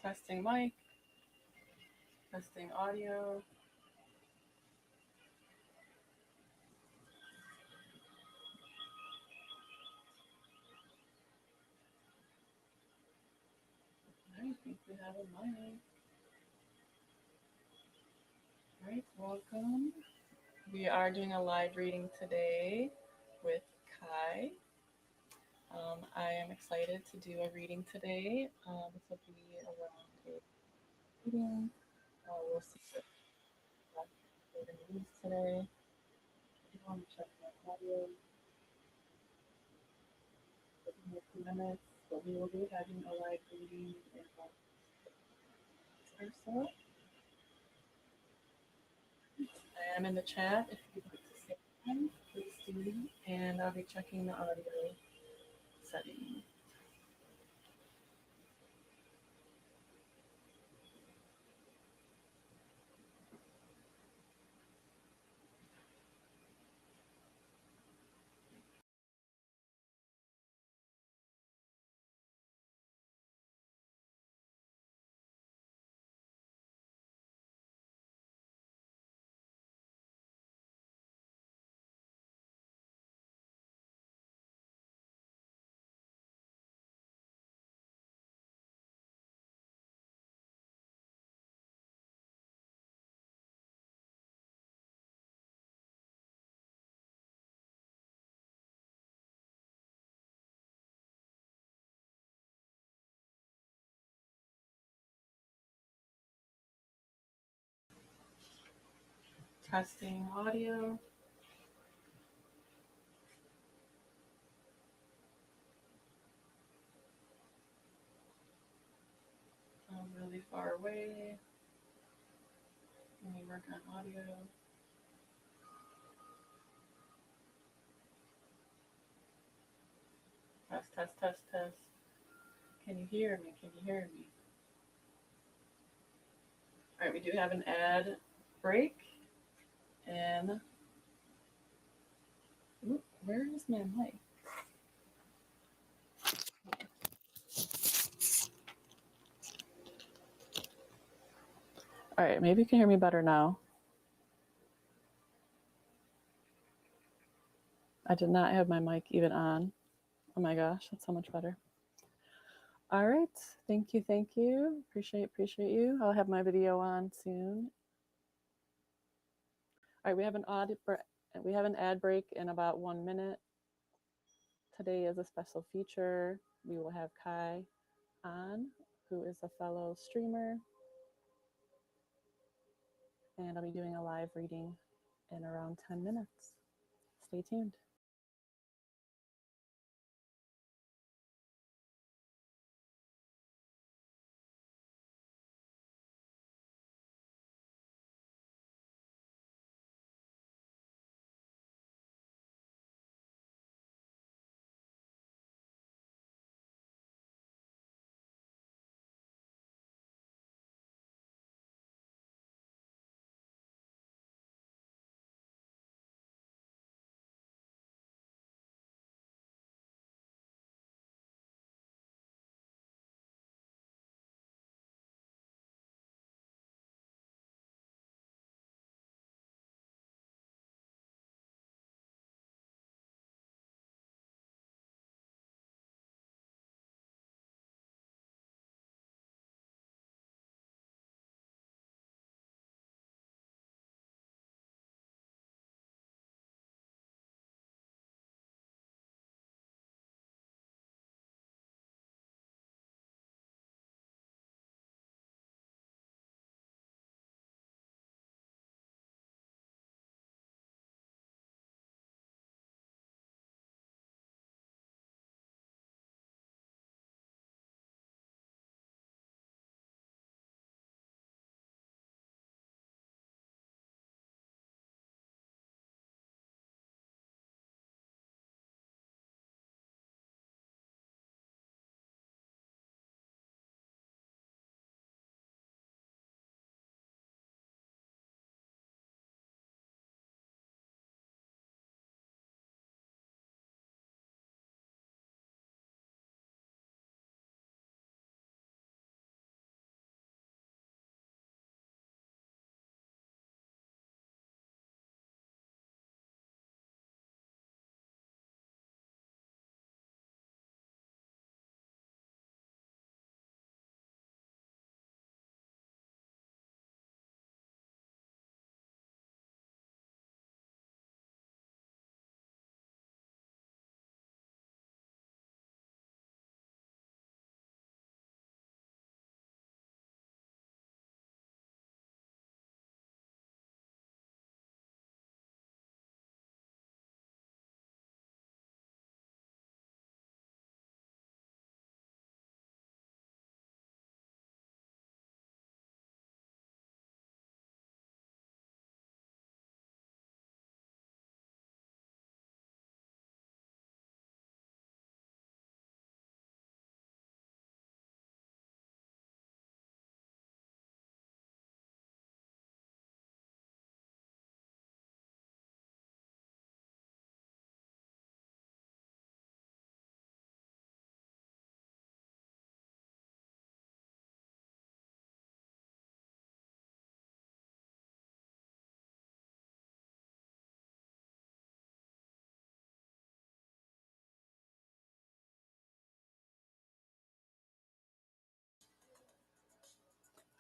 Testing mic, testing audio. I think we have a mic. All right, welcome. We are doing a live reading today with Kai. I am excited to do a reading today. This will be around a reading. We'll see what we're going to use today. I want to check my audio. In a few minutes, but we will be having a live reading in about or so. I am in the chat. If you'd like to say something, please do, and I'll be checking the audio setting. Testing audio. I'm really far away. Let me work on audio. Test, test, test, test. Can you hear me? Can you hear me? All right, we do have an ad break. And where is my mic? All right, maybe you can hear me better now. I did not have my mic even on. Oh my gosh, that's so much better. All right, thank you, thank you. Appreciate you. I'll have my video on soon. All right, we have an ad break in about 1 minute. Today is a special feature. We will have Kai on, who is a fellow streamer, and I'll be doing a live reading in around 10 minutes. Stay tuned.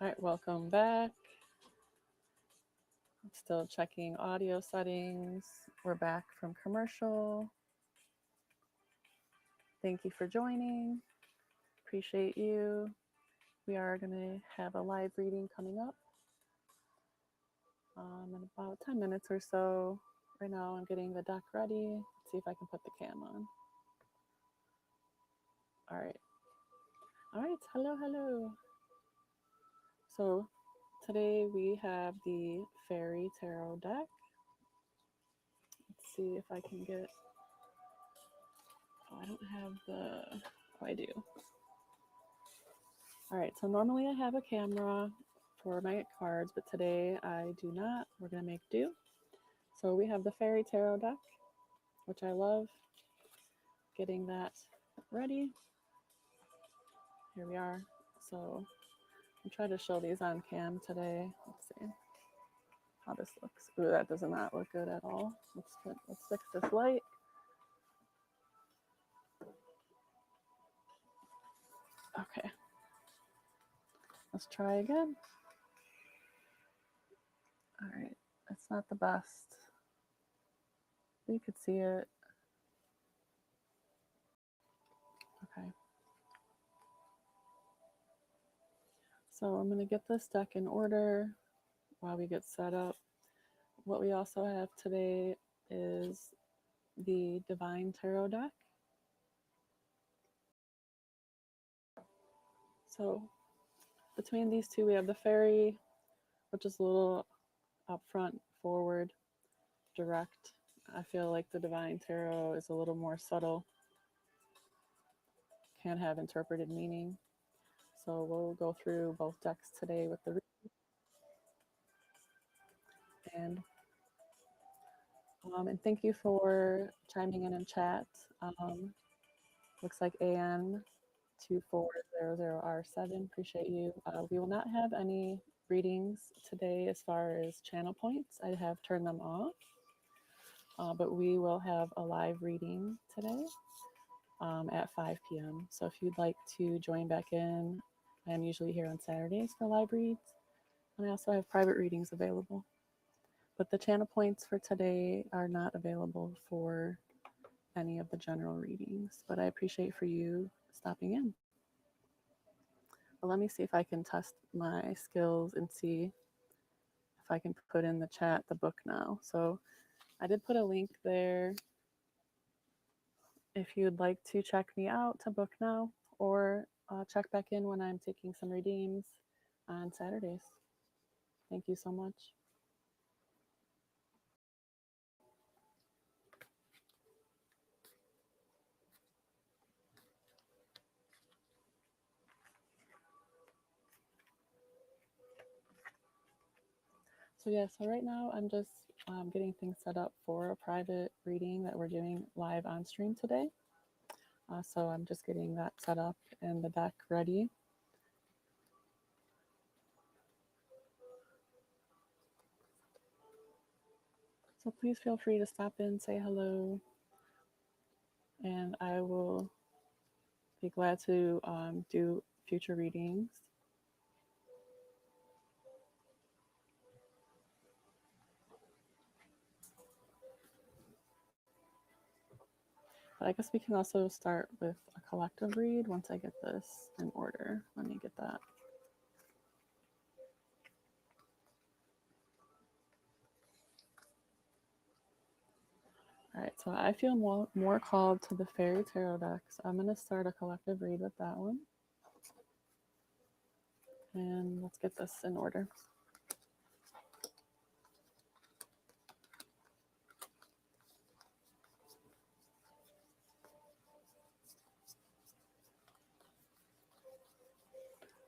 All right, welcome back. Still checking audio settings. We're back from commercial. Thank you for joining. Appreciate you. We are going to have a live reading coming up in about 10 minutes or so. Right now, I'm getting the deck ready. Let's see if I can put the cam on. All right. All right. Hello, hello. So today we have the Fairy Tarot deck. Let's see if I can get. Oh, I don't have the. Oh, I do. All right. So normally I have a camera for my cards, but today I do not. We're going to make do. So we have the Fairy Tarot deck, which I love. Getting that ready. Here we are. So I'll try to show these on cam today. Let's see how this looks. Ooh, that does not look good at all. Let's fix this light. Okay. Let's try again. All right. It's not the best. You could see it. Okay. So I'm going to get this deck in order while we get set up. What we also have today is the Divine Tarot deck. So between these two, we have the Fairy, which is a little upfront, forward, direct. I feel like the Divine Tarot is a little more subtle, can have interpreted meaning. So we'll go through both decks today with the and thank you for chiming in chat. Looks like AN2400R7. Appreciate you. We will not have any readings today as far as channel points. I have turned them off, but we will have a live reading today at 5 p.m. So if you'd like to join back in, I am usually here on Saturdays for live reads, and I also have private readings available. But the channel points for today are not available for any of the general readings, but I appreciate for you stopping in. But let me see if I can test my skills and see if I can put in the chat the book now. So I did put a link there if you'd like to check me out to book now, or check back in when I'm taking some redeems on Saturdays. Thank you so much. So yeah, so right now I'm just getting things set up for a private reading that we're doing live on stream today. So I'm just getting that set up and the deck ready. So please feel free to stop in, say hello, and I will be glad to do future readings. But I guess we can also start with a collective read once I get this in order. Let me get that. All right, so I feel more called to the Fairy Tarot deck, so I'm going to start a collective read with that one. And let's get this in order.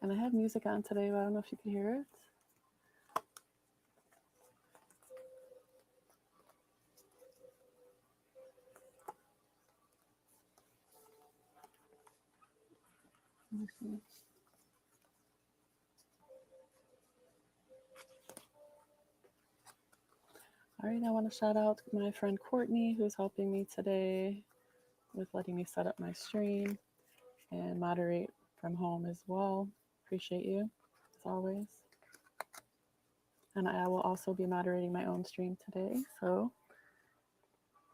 And I have music on today, but I don't know if you can hear it. Let me see. All right, I want to shout out my friend Courtney, who's helping me today with letting me set up my stream and moderate from home as well. Appreciate you. always. And I will also be moderating my own stream today, so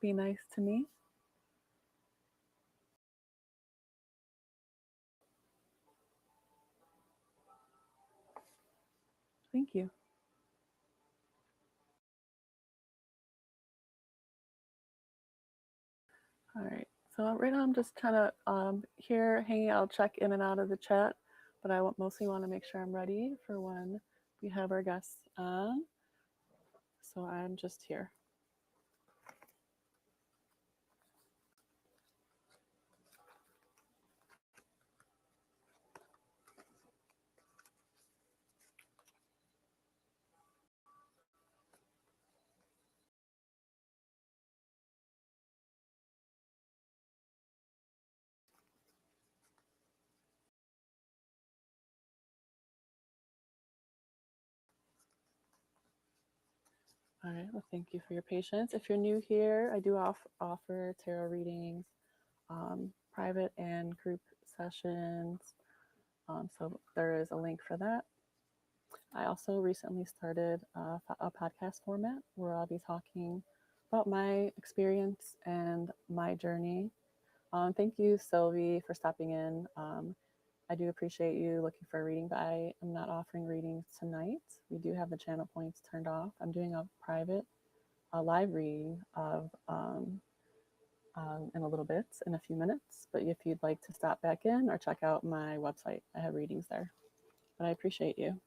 be nice to me. Thank you. All right. So right now I'm just trying to here hanging out, check in and out of the chat, but I mostly want to make sure I'm ready for when we have our guests on. So I'm just here. All right. Well, thank you for your patience. If you're new here, I do offer tarot readings, private and group sessions. So there is a link for that. I also recently started a podcast format where I'll be talking about my experience and my journey. Thank you, Sylvie, for stopping in. I do appreciate you looking for a reading, but I am not offering readings tonight. We do have the channel points turned off. I'm doing a private, live reading of in a little bit, in a few minutes. But if you'd like to stop back in or check out my website, I have readings there. But I appreciate you.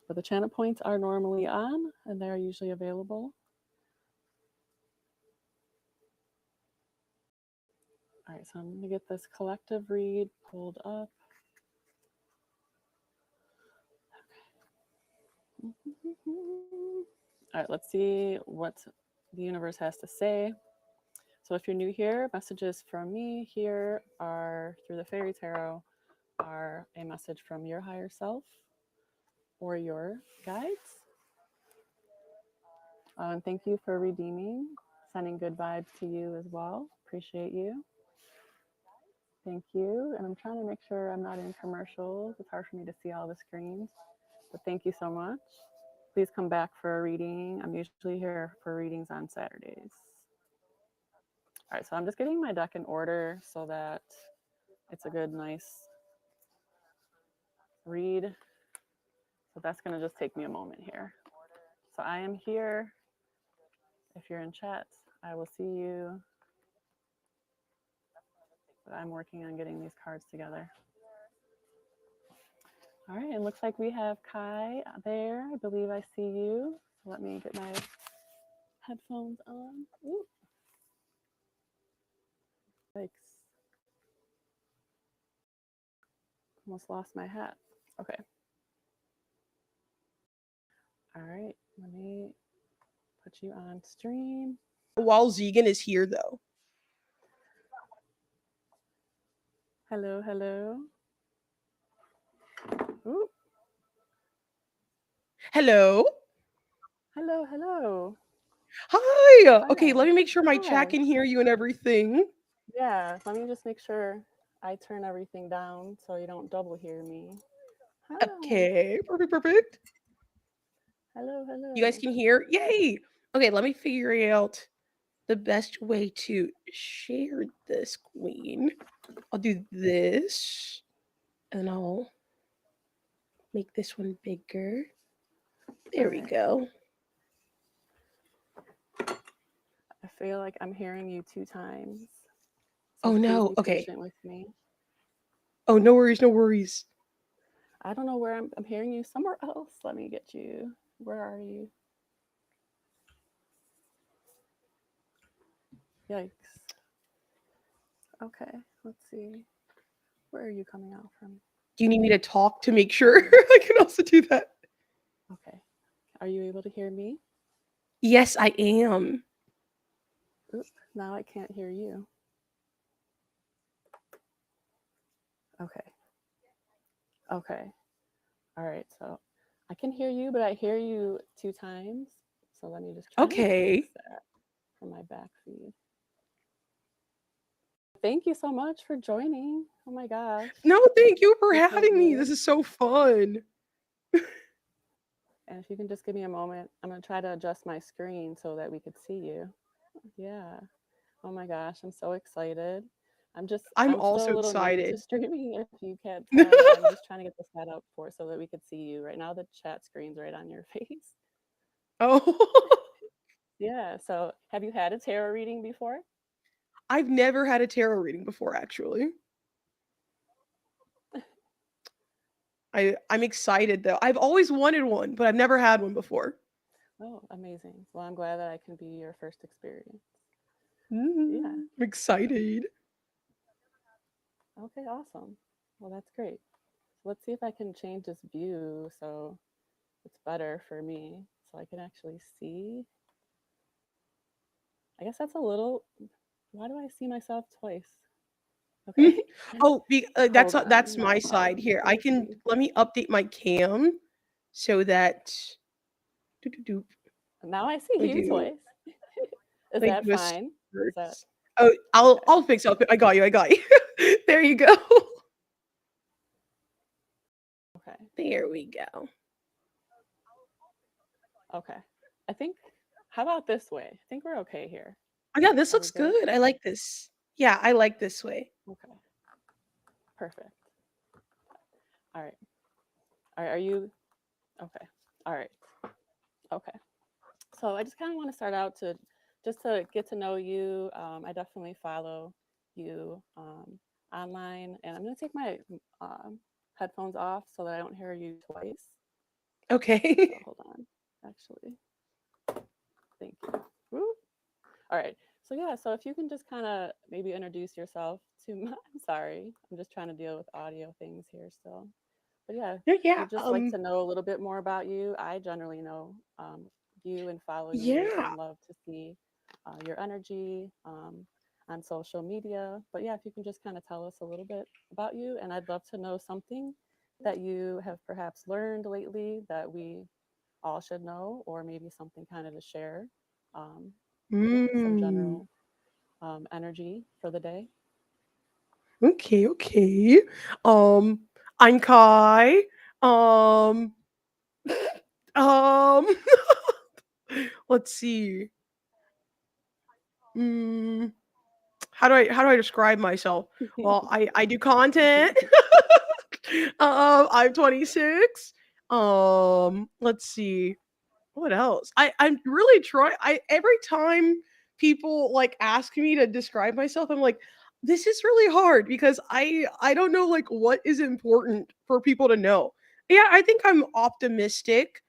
But the channel points are normally on, and they're usually available. All right, so I'm going to get this collective read pulled up. All right, let's see what the universe has to say. So if you're new here, messages from me here are through the Fairy Tarot are a message from your higher self or your guides. And thank you for redeeming, sending good vibes to you as well. Appreciate you. Thank you. And I'm trying to make sure I'm not in commercials. It's hard for me to see all the screens, but thank you so much. Please come back for a reading. I'm usually here for readings on Saturdays. All right, so I'm just getting my deck in order so that it's a good, nice read. So that's going to just take me a moment here. So I am here. If you're in chat, I will see you. But I'm working on getting these cards together. All right, it looks like we have Kai there. I believe I see you. So let me get my headphones on. Ooh. Thanks. Almost lost my hat. Okay. All right, let me put you on stream. While Zegan is here, though. Hello, hello. Ooh. Hello. Hello, hello. Hi. Okay, Hi. let me make sure my Hi. chat can hear you and everything. Yeah, let me just make sure I turn everything down so you don't double hear me. Hi. Okay, perfect. Hello, hello. You guys can hear? Yay. Okay, let me figure out the best way to share this, queen. I'll do this, and I'll make this one bigger. There we go. I feel like I'm hearing you 2 times. So no. Please be patient with me. Oh, no worries. I don't know where I'm hearing you somewhere else. Let me get you. Where are you? Yikes. Okay, let's see. Where are you coming out from? Do you need me to talk to make sure? I can also do that. Okay. Are you able to hear me? Yes, I am. Oop, now I can't hear you. Okay. All right, so I can hear you, but I hear you 2 times. So let me just try to fix that from my back feed. Thank you so much for joining. Oh my gosh. No, thank you for Appreciate having me. This you. is so fun. And if you can just give me a moment, I'm going to try to adjust my screen so that we could see you. Yeah. Oh my gosh, I'm so excited. I'm I'm still also a little new to excited. streaming if you can't tell, but I'm just trying to get the setup for so that we could see you. Right now the chat screen's right on your face. Oh, Yeah. So, have you had a tarot reading before? I've never had a tarot reading before, actually. I'm excited though. I've always wanted one, but I've never had one before. Oh, amazing. Well, I'm glad that I can be your first experience. Yeah. I'm excited. Okay, awesome. Well, that's great. So let's see if I can change this view so it's better for me so I can actually see. I guess that's a little. Why do I see myself twice? Okay. Oh, Hold on. that's My my side here. I can apologies. let me update my cam so that doo-doo-doo, Now I see let me you do twice. Is let me that do a fine? search. Is that Oh, I'll okay? fix it. I got you. I got you. There you go. Okay. There we go. Okay. I think, how about this way? I think we're okay here. Oh yeah, this Are we looks good? good. I like this. Yeah, I like this way. Okay. Perfect. All right. All right. Are you okay? All right. Okay. So I just kind of want to start out to just to get to know you. I definitely follow you online, and I'm going to take my headphones off so that I don't hear you twice. So Okay. hold on. Actually, thank you. Woo. All right. So yeah. So if you can just kind of maybe introduce yourself to my. I'm sorry. I'm just trying to deal with audio things here still. But yeah, Yeah, if yeah. you'd just like to know a little bit more about you, I generally know you and follow you Yeah. and love to see your energy on social media. But yeah, if you can just kind of tell us a little bit about you, and I'd love to know something that you have perhaps learned lately that we all should know, or maybe something kind of to share. Um, yeah, some Mm. general energy for the day. Okay, okay. Um, I'm Kai. Um, um, let's see. Mm, how do I describe myself? Well, I do content. I'm 26. Let's see. What else? I'm really trying. I every time people like ask me to describe myself, I'm like, this is really hard because I don't know like what is important for people to know. Yeah, I think I'm optimistic.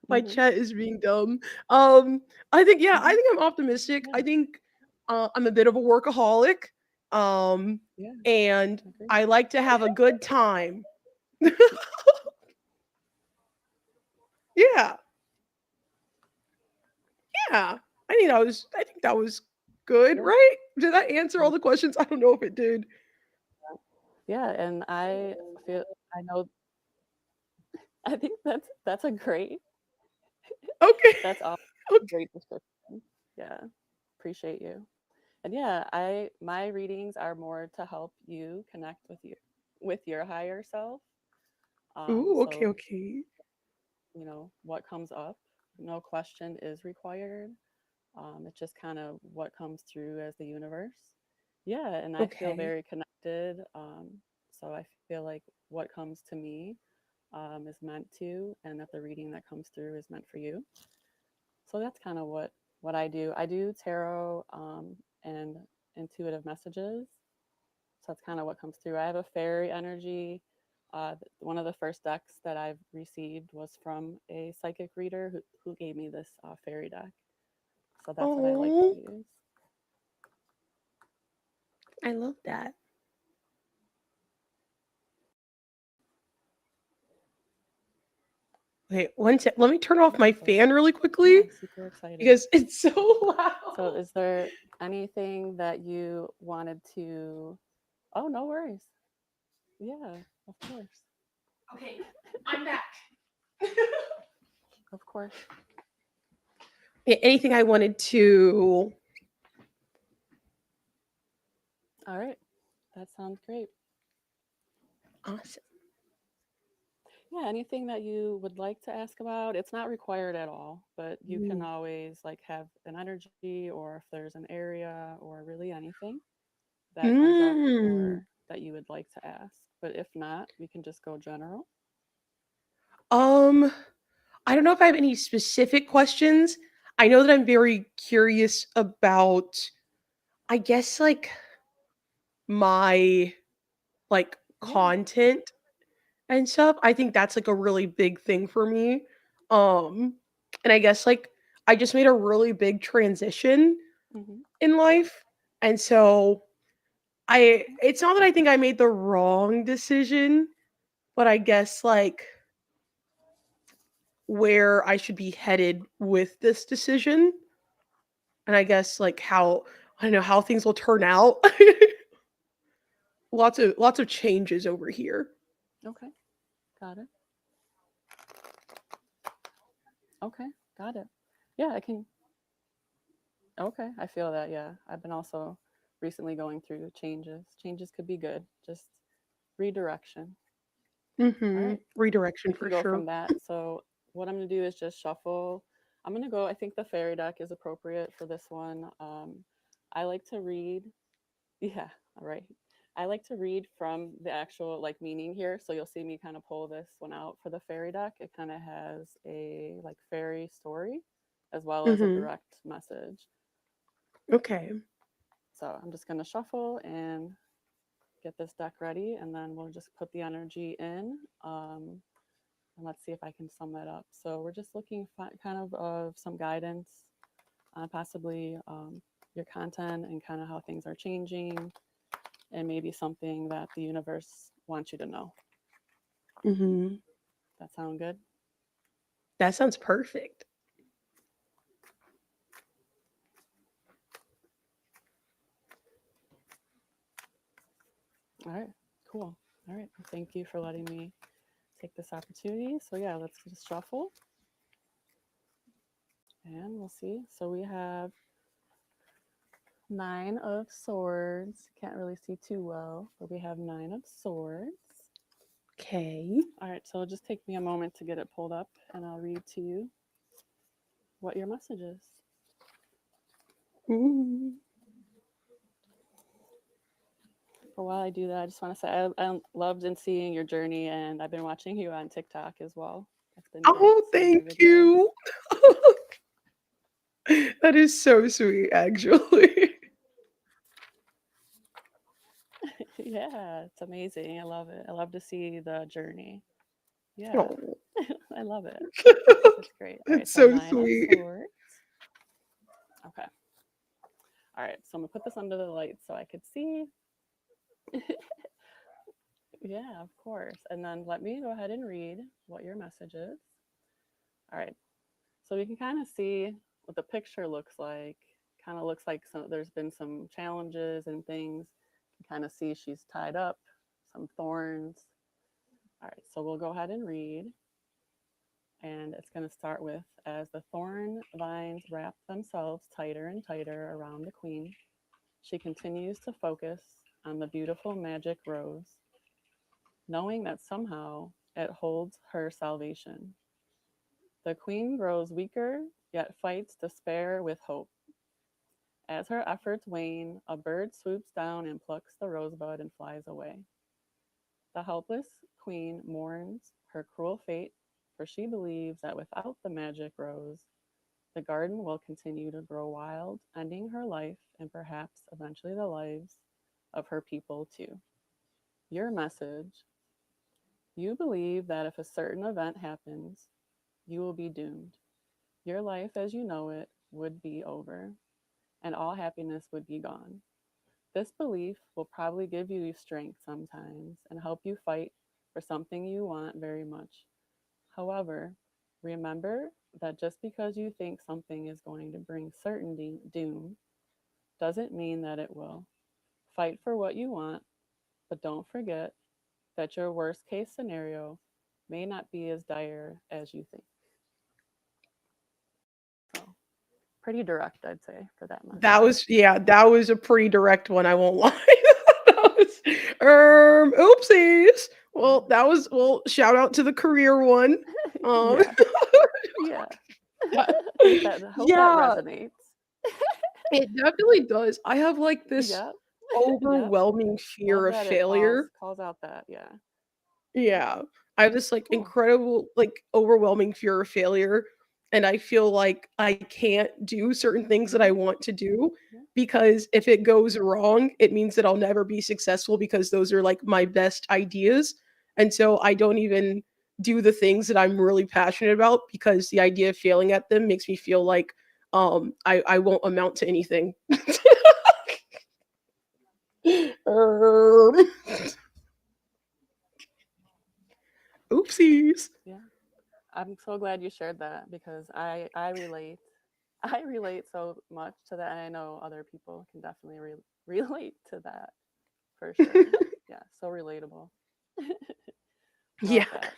My Hmm. chat is being dumb. Um, I think yeah, I Hmm. think I'm optimistic. Yeah, I think I'm a bit of a workaholic. Um, yeah, and I agree. I like to have a good time. Yeah, yeah. I think that was good, Yeah. right? Did that answer all Um, the questions? I don't know if it did. yeah, and I feel I know I think that's a great Okay. that's all Okay. great description. Yeah, appreciate you. And yeah, I my readings are more to help you connect with your higher self. Ooh, okay, So okay. what comes up, no question is required. It's just kind of what comes through as the universe. Yeah, and I feel Okay. very connected. So I feel like what comes to me is meant to, and that the reading that comes through is meant for you. So that's kind of what I do. I do tarot and intuitive messages. So that's kind of what comes through. I have a fairy energy. One of the first decks that I've received was from a psychic reader who gave me this fairy deck. So that's what I like to Oh, use. I love that. Okay, one sec. Let me turn off Yeah. my So fan really yeah, quickly super excited. because it's so So loud. is there anything that you wanted to? Oh, no worries. Yeah, of course. Okay, I'm back. Of course. Anything I wanted to All right. That sounds great. Awesome. Yeah, anything that you would like to ask about, it's not required at all, but you can Mm. always like have an energy or if there's an area or really anything that comes up Mm. or that you would like to ask. But if not, we can just go general. Um, I don't know if I have any specific questions. I know that I'm very curious about, I guess, like my like Yeah. content and stuff. I think that's like a really big thing for me. Um, and I guess like I just made a really big transition Hmm. in life. And so I it's not that I think I made the wrong decision, but I guess like where I should be headed with this decision and I guess like how I don't know how things will turn out. Lots of changes over here. Okay. Got it. Okay. Got it. Yeah, I can. Okay. I feel that. Yeah. I've been also recently going through changes. Changes could be good, just redirection. All Mhm. right. Redirection We can for go sure. from that. So what I'm going to do is just shuffle. I'm going to go, I think the fairy deck is appropriate for this one. I like to read. Yeah, all right. I like to read from the actual like meaning here. So you'll see me kind of pull this one out for the fairy deck. It kind of has a like fairy story as well as a Mhm. direct message. Okay. So I'm just going to shuffle and get this deck ready and then we'll just put the energy in. And let's see if I can sum that up. So we're just looking kind of some guidance on possibly your content and kind of how things are changing and maybe something that the universe wants you to know. Mhm. That sound good? That sounds perfect. All right, cool. All right, well, thank you for letting me take this opportunity. So yeah, let's just shuffle and we'll see. So we have Nine of Swords. Can't really see too well, but we have Nine of Swords. Okay. All right, so it'll just take me a moment to get it pulled up and I'll read to you what your message is. Ooh. But while I do that, I just want to say I loved and seeing your journey, and I've been watching you on TikTok as well. That's been great Oh, seeing your thank videos. you. That is so sweet, actually. Yeah, it's amazing. I love it. I love to see the journey. Yeah, Oh, I love it. It's great. All right, that's so so Nine of sweet. Swords. Okay. All right, so I'm gonna put this under the light so I could see. Yeah, of course. And then let me go ahead and read what your message is. All right. So we can kind of see what the picture looks like. Kind of looks like there's been some challenges and things. You can kind of see she's tied up, some thorns. All right, so we'll go ahead and read. And it's going to start with as the thorn vines wrap themselves tighter and tighter around the queen, she continues to focus on the beautiful magic rose, knowing that somehow it holds her salvation. The queen grows weaker, yet fights despair with hope. As her efforts wane, a bird swoops down and plucks the rosebud and flies away. The helpless queen mourns her cruel fate, for she believes that without the magic rose, the garden will continue to grow wild, ending her life and perhaps eventually the lives of her people too. Your message: you believe that if a certain event happens, you will be doomed. Your life as you know it would be over, and all happiness would be gone. This belief will probably give you strength sometimes and help you fight for something you want very much. However, remember that just because you think something is going to bring certainty doom doesn't mean that it will. Fight for what you want, but don't forget that your worst case scenario may not be as dire as you think. So, pretty direct, I'd say, for that That message. was yeah, that was a pretty direct one, I won't lie. Oopsies. Well, that was shout out to the career one. Um Yeah, yeah. That I hope that yeah, resonates. it definitely does. I have like this Yep. Yep. overwhelming fear Love of that it failure. calls out that. Yeah. Yeah. I have this like Cool. incredible, like overwhelming fear of failure. And I feel like I can't do certain things that I Hmm. want to do Yeah. because if it goes wrong, it means that I'll never be successful because those are like my best ideas. And so I don't even do the things that I'm really passionate about because the idea of failing at them makes me feel like I won't amount to anything. Um, Oopsies. Yeah. I'm so glad you shared that because I relate. I relate so much to that, and I know other people can definitely relate to that for sure. Yeah, so relatable. Yeah. Love that.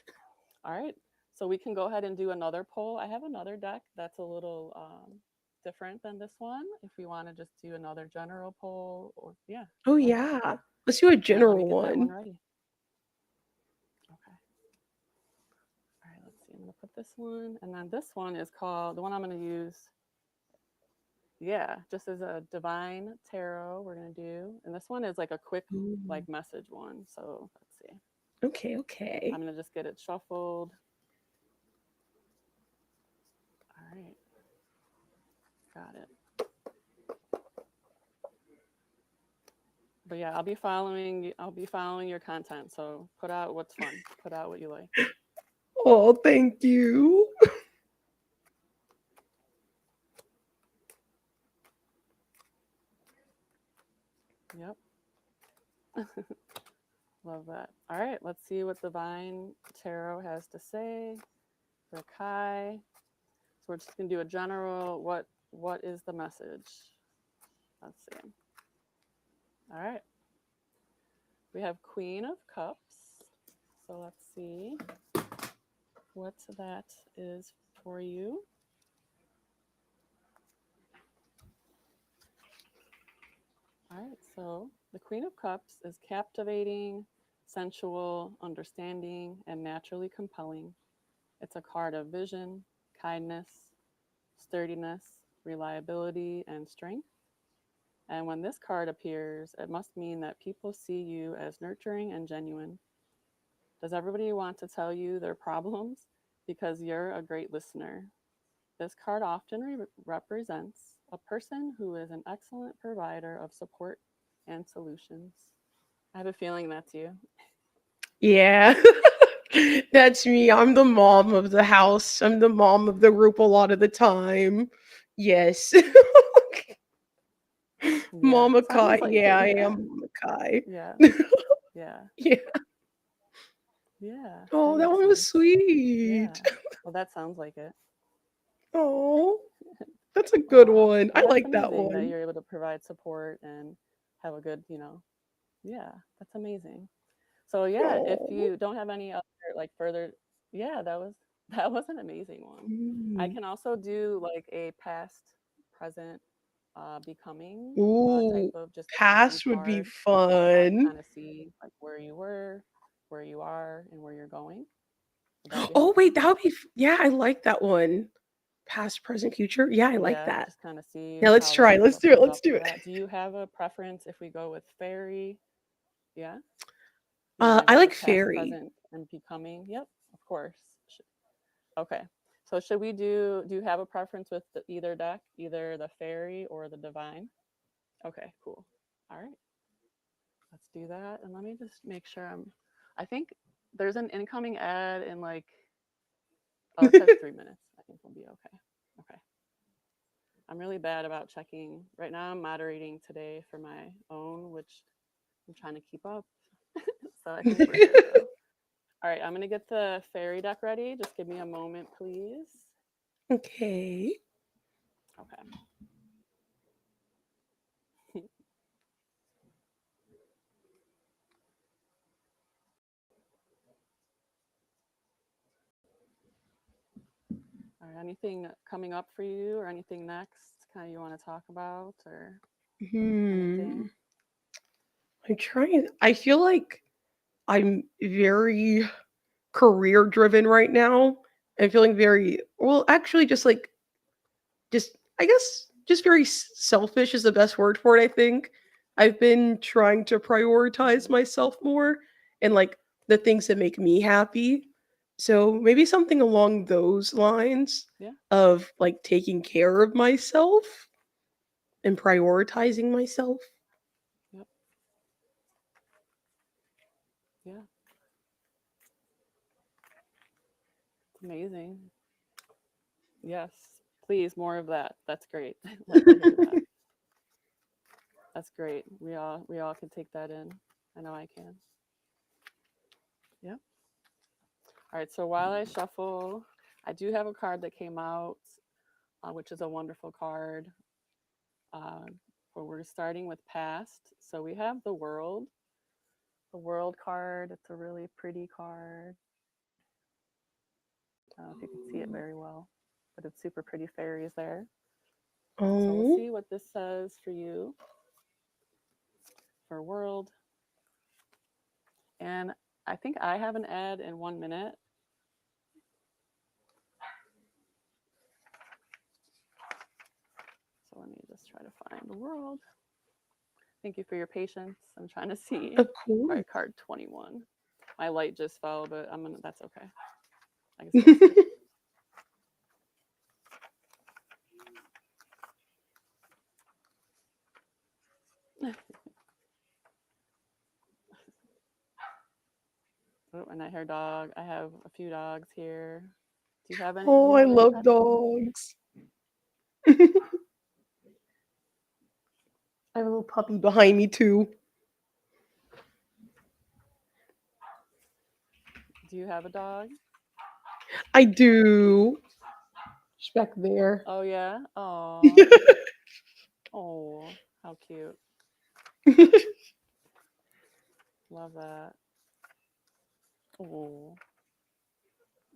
All right, so we can go ahead and do another poll. I have another deck that's a little different than this one. If we want to just do another general poll, or yeah, Oh go ahead. yeah. Let's do a Yeah, let me general get that one one. ready. Okay. All right, let's see. I'm gonna put this one, and then this one is called the one I'm gonna use. Yeah, just as a divine tarot, we're gonna do, and this one is like a quick Ooh. like message one. So let's see. Okay, okay. I'm gonna just get it shuffled. All right, got it. But yeah, I'll be following. I'll be following your content. So put out what's fun. Put out what you like. Oh, thank you. Yep, love that. All right, let's see what divine tarot has to say for Kai. So we're just gonna do a general. What is the message? Let's see. All right. We have Queen of Cups. So let's see what that is for you. All right. So the Queen of Cups is captivating, sensual, understanding, and naturally compelling. It's a card of vision, kindness, sturdiness, reliability, and strength. And when this card appears, it must mean that people see you as nurturing and genuine. Does everybody want to tell you their problems? Because you're a great listener. This card often represents a person who is an excellent provider of support and solutions. I have a feeling that's you. Yeah. That's me. I'm the mom of the house. I'm the mom of the group a lot of the time. Yes. Yeah, Mama Kai. sounds like Yeah, it. I Yeah, am Mama Kai. yeah, yeah, Yeah. yeah. Oh, that one was Amazing. sweet. Yeah. Well, that sounds like it. Oh, that's a good Aw. one. Well, I that's like that amazing that one. you're able to provide support and have a good, yeah, that's amazing. So yeah, if Oh. you don't have any other like further, yeah, that was an amazing one. I Mm. can also do like a past, present, becoming type Ooh, of just one past would be card to fun. kind of see like where you were, where you are, and where you're going. Would that be Oh, helpful? wait, that would be yeah, I like that one. Past, present, future. Yeah, I like Yeah, that. just kind of see Yeah, let's how that try. Let's what do it. comes Let's up do for it. that. Do you have a preference if we go with fairy? Yeah, you want to I go like with past, fairy. present, and becoming? Yep, of course. Okay. So should we do you have a preference with either deck, either the fairy or the divine? Okay, cool. All right. Let's do that. And let me just make sure I think there's an incoming ad in like oh it says 3 minutes. I think we'll be okay. Okay. I'm really bad about checking. Right now I'm moderating today for my own, which I'm trying to keep up. So I think we're good though. All right, I'm gonna get the fairy deck ready. Just give me a moment, please. Okay. Okay. All right, anything coming up for you or anything next kind of you want to talk about or Hmm. anything? I'm trying. I feel like I'm very career driven right now. I'm feeling very well, actually, just I guess just very selfish is the best word for it. I think I've been trying to prioritize Hmm. myself more and like the things that make me happy. So maybe something along those lines Yeah. of like taking care of myself and prioritizing myself. Yep. Yeah. It's amazing. Yes. Please, more of that. That's great. I like to hear that. That's great. We all can take that in. I know I can. Yep. All right. So while I shuffle, I do have a card that came out, which is a wonderful card. Uh, where we're starting with past. So we have the world card. It's a really pretty card. I don't know if you can see it very well, but it's super pretty fairies there. So we'll Oh, see what this says for you for world. And I think I have an ad in 1 minute. So let me just try to find the world. Thank you for your patience. I'm trying to see. of All course. right, card 21. My light just fell, but that's okay. I can still see. Oh, and I hear dog. I have a few dogs here. Do you have any? Do Oh, you I have any love pets? dogs. I have a little puppy behind me too. Do you have a dog? I do. She's back there. Oh yeah. Oh. Oh, how cute. Love that. Oh.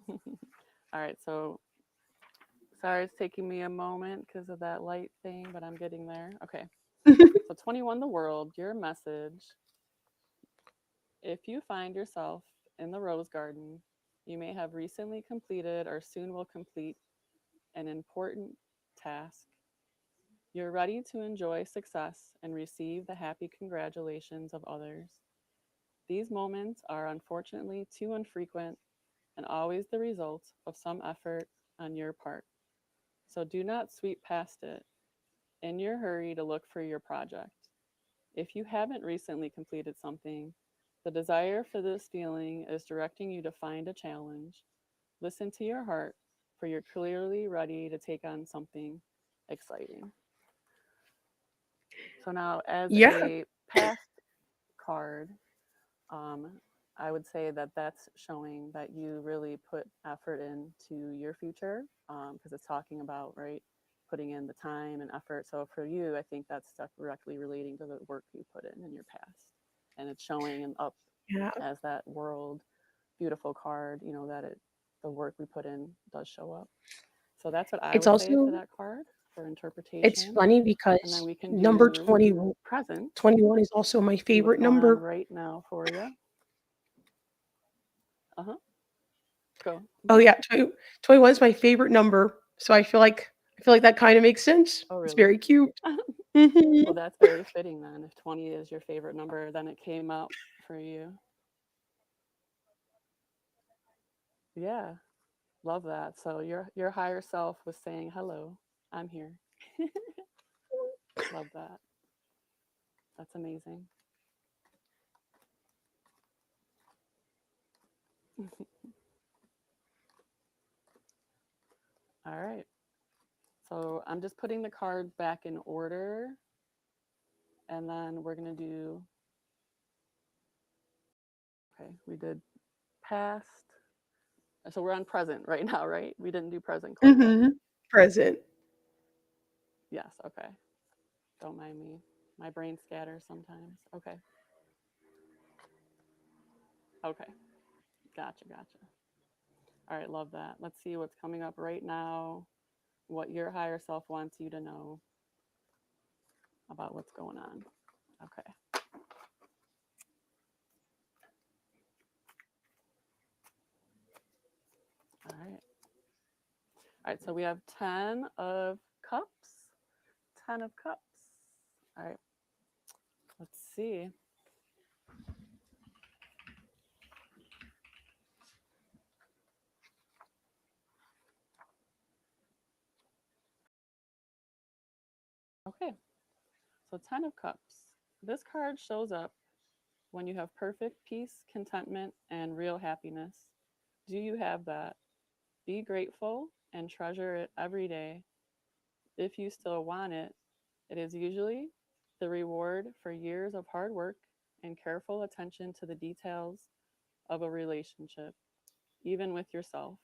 All right. So sorry, it's taking me a moment because of that light thing, but I'm getting there. Okay. So 21, the world. Your message. If you find yourself in the rose garden, you may have recently completed or soon will complete an important task. You're ready to enjoy success and receive the happy congratulations of others. These moments are unfortunately too infrequent and always the result of some effort on your part. So do not sweep past it in your hurry to look for your project. If you haven't recently completed something, the desire for this feeling is directing you to find a challenge. Listen to your heart, for you're clearly ready to take on something exciting. So now, as Yeah. a past card, um, I would say that that's showing that you really put effort into your future because it's talking about, right, putting in the time and effort. So for you, I think that's directly relating to the work you put in your past. And it's showing and up Yeah. as that world beautiful card, that the work we put in does show up. So that's what I It's would say for also that card for it's interpretation. funny And then because we can number do 20 present, 21 is also my see what's favorite going on number. right now for you. Uh-huh. Go. Oh Mhm. yeah, 21 is my favorite number. So I feel like that kind of makes sense. Oh, It's really? very cute. Mhm. Well, that's very fitting then. If 20 is your favorite number, then it came out for you. Yeah, love that. So your higher self was saying, "Hello, I'm here." Love that. That's amazing. All right. So I'm just putting the cards back in order, and then we're gonna do. Okay, we did past. So we're on present right now, right? We didn't do present quite yet. Mhm. Present. Yes. Okay. Don't mind me. My brain scatters sometimes. Okay. Okay. Gotcha. Gotcha. All right. Love that. Let's see what's coming up right now. What your higher self wants you to know about what's going on. Okay. All right, so we have 10 of cups. 10 of cups. All right, let's see. Okay, so 10 of cups. This card shows up when you have perfect peace, contentment, and real happiness. Do you have that? Be grateful and treasure it every day. If you still want it, it is usually the reward for years of hard work and careful attention to the details of a relationship, even with yourself.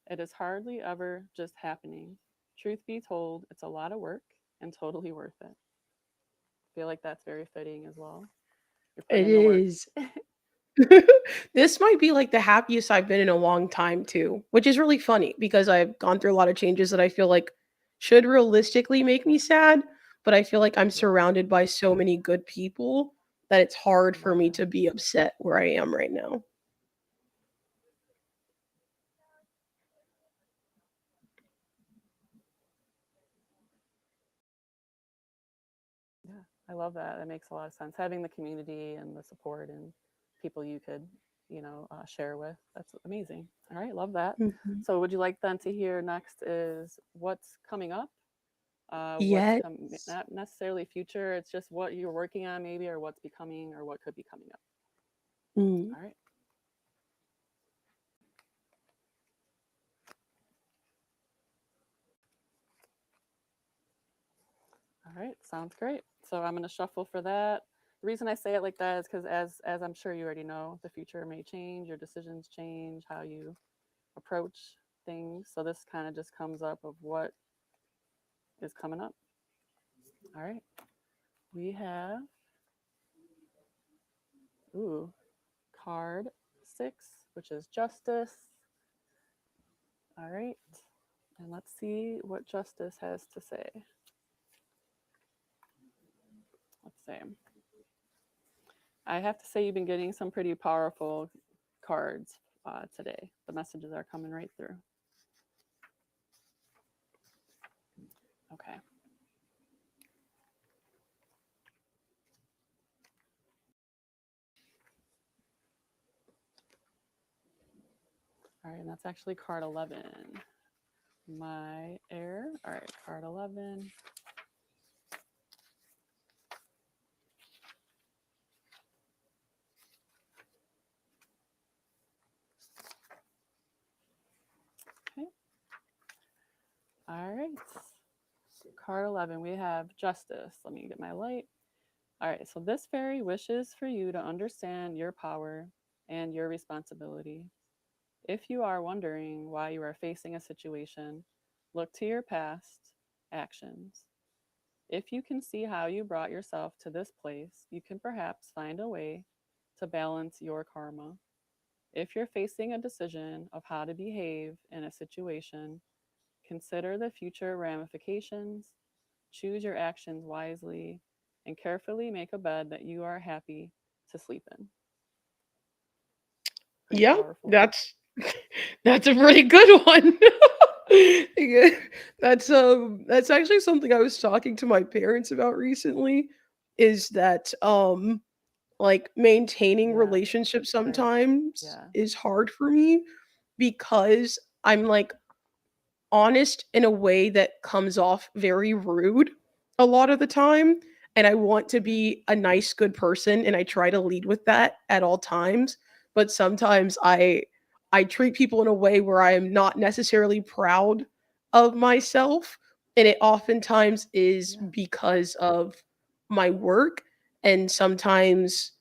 It is hardly ever just happening. Truth be told, it's a lot of work and totally worth it. I feel like that's very fitting as well. You're putting It in the work. is. This might be like the happiest I've been in a long time too, which is really funny because I've gone through a lot of changes that I feel like should realistically make me sad, but I feel like I'm Yeah, surrounded by so many good people that it's hard for love me it. to be upset where I am right now. Yeah, I love that. That makes a lot of sense. Having the community and the support and people you could, share with. That's amazing. All right, love that. Mhm. So, would you like then to hear next is what's coming up? What's Yes. not necessarily future. It's just what you're working on, maybe, or what's becoming, or what could be coming up. Mm. All right. All right. Sounds great. So I'm going to shuffle for that. The reason I say it like that is because, as I'm sure you already know, the future may change, your decisions change, how you approach things. So this kind of just comes up of what is coming up. All right. We have, ooh, card 6, which is justice. All right. And let's see what justice has to say. Let's see. I have to say, you've been getting some pretty powerful cards today. The messages are coming right through. Okay. All right. And that's actually card 11. My air. All right. Card 11. Okay. All right. Card 11. We have justice. Let me get my light. All right. So this fairy wishes for you to understand your power and your responsibility. If you are wondering why you are facing a situation, look to your past actions. If you can see how you brought yourself to this place, you can perhaps find a way to balance your karma. If you're facing a decision of how to behave in a situation, consider the future ramifications, choose your actions wisely, and carefully make a bed that you are happy to sleep in. Pretty Yeah, powerful. that's a pretty good one. Yeah, that's actually something I was talking to my parents about recently, is that like maintaining Yeah, relationships right. sometimes Yeah. is hard for me because I'm like honest in a way that comes off very rude a lot of the time, and I want to Yeah. be a nice good person and I try to lead with that at all times, but sometimes I treat people in a way where I am not necessarily proud of myself, and it oftentimes is Yeah. because of my work, and sometimes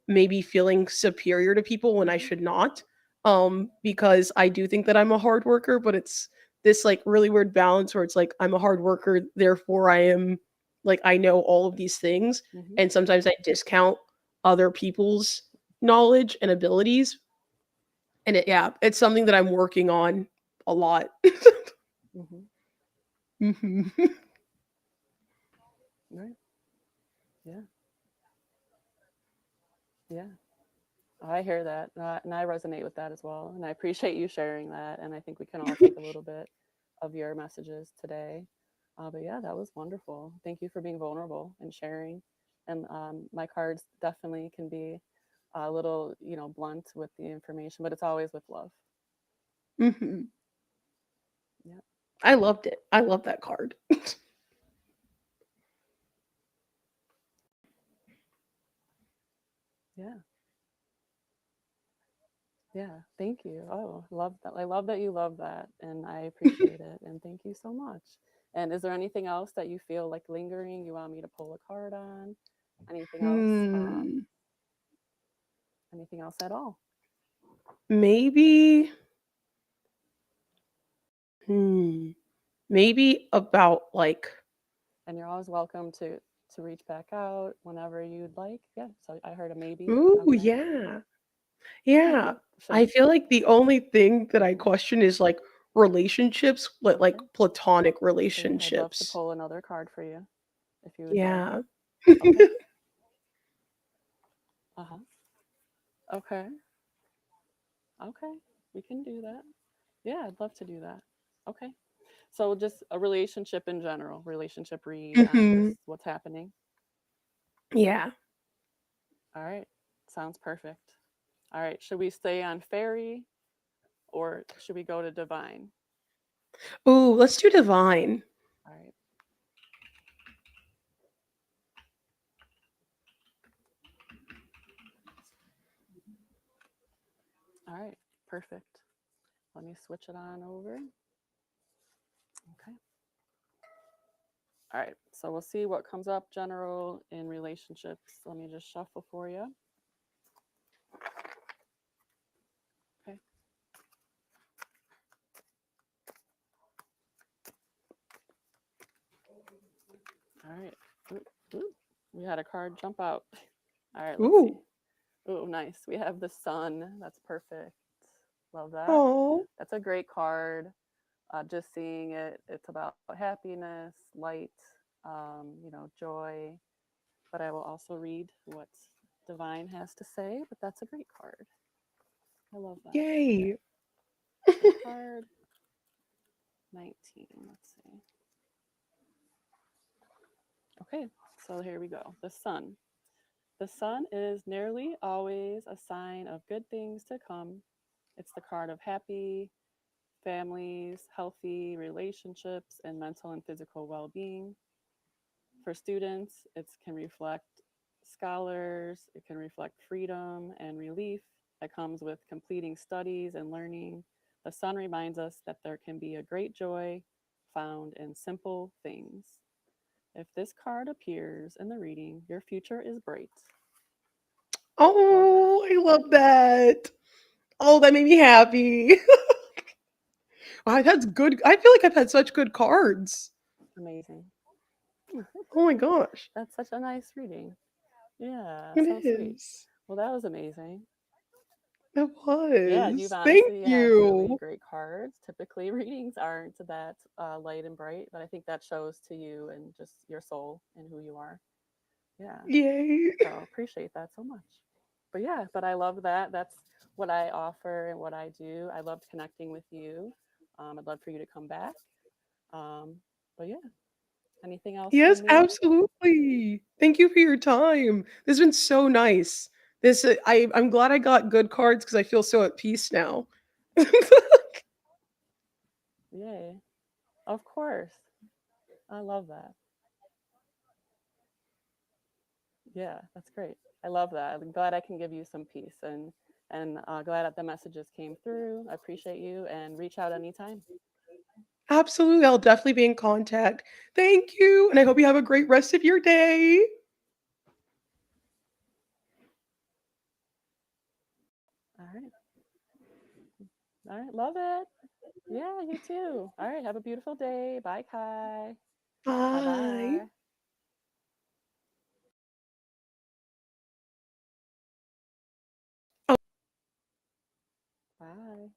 maybe feeling superior to people when I Hmm. should not, because I do think that I'm a hard worker, but it's this like really weird balance where it's like I'm a hard worker, therefore I am like I know all of these things, Hmm. and sometimes I discount other people's knowledge and abilities, and yeah, it's something that I'm working on a lot. Hmm. Mhm. Right. Yeah. Yeah. I hear that, and I resonate with that as well. And I appreciate you sharing that. And I think we can all take a little bit of your messages today. But yeah, that was wonderful. Thank you for being vulnerable and sharing. And my cards definitely can be a little, blunt with the information, but it's always with love. Hmm. Yeah, I loved it. I love that card. yeah, yeah. Thank you. Oh, love that. I love that you love that, and I appreciate it. And thank you so much. And is there anything else that you feel like lingering? You want me to pull a card on? Anything else? Hmm. Anything else at all? Maybe. Hmm. Maybe about like. And you're always welcome to reach back out whenever you'd like. Yeah. So I heard a maybe. Ooh, Okay. yeah. Yeah. Should I feel like the only thing that I question is like relationships, like okay. platonic Yeah, I'd love to relationships. pull another card for you if you would like. Yeah. Okay. Uh huh. Okay. Okay. We can do that. Yeah, I'd love to do that. Okay. So just a relationship in general, relationship read on just Hmm. what's happening. Yeah. All right. Sounds perfect. All right. Should we stay on fairy or should we go to divine? Ooh, let's do divine. All right. All right. Perfect. Let me switch it on over. Okay. All right. So we'll see what comes up general in relationships. Let me just shuffle for you. Okay. All right. Ooh, ooh. We had a card jump out. All right. Let's see. Ooh. Oh, nice. We have the sun. That's perfect. Love that. Oh. That's a great card. Just seeing it, it's about happiness, light, joy. But I will also read what Divine has to say. But that's a great card. I love that. Okay. Yay. So card 19. Let's see. Okay. So here we go. The sun. The sun is nearly always a sign of good things to come. It's the card of happy families, healthy relationships, and mental and physical well being. For students, it can reflect scholars, it can reflect freedom and relief that comes with completing studies and learning. The sun reminds us that there can be a great joy found in simple things. If this card appears in the reading, your future is bright. Love that. Oh, I love that. Oh, that made me happy. Wow, I've had good. I feel like I've had such good cards. Amazing. Oh my gosh. That's such a nice reading. Yeah, It so sweet. is. Well, that was amazing. It Yeah, you've was. Thank honestly had really you. great cards. Typically, readings aren't that light and bright, but I think that shows to you and just your soul and who you are. Yeah, Yay. so appreciate that so much. But yeah, but I love that. That's what I offer and what I do. I loved connecting with you. I'd love for you to come back. Um, but yeah, anything else Yes, from me? absolutely. Thank you for your time. This has been so nice. I'm glad I got good cards because I feel so at peace now. Yay. Of course. I love that. Yeah, that's great. I love that. I'm glad I can give you some peace and glad that the messages came through. I appreciate you and reach out anytime. Absolutely. I'll definitely be in contact. Thank you. And I hope you have a great rest of your day. All right. All right. Love it. Yeah, you too. All right. Have a beautiful day. Bye, Kai. Bye Bye. bye. Bye.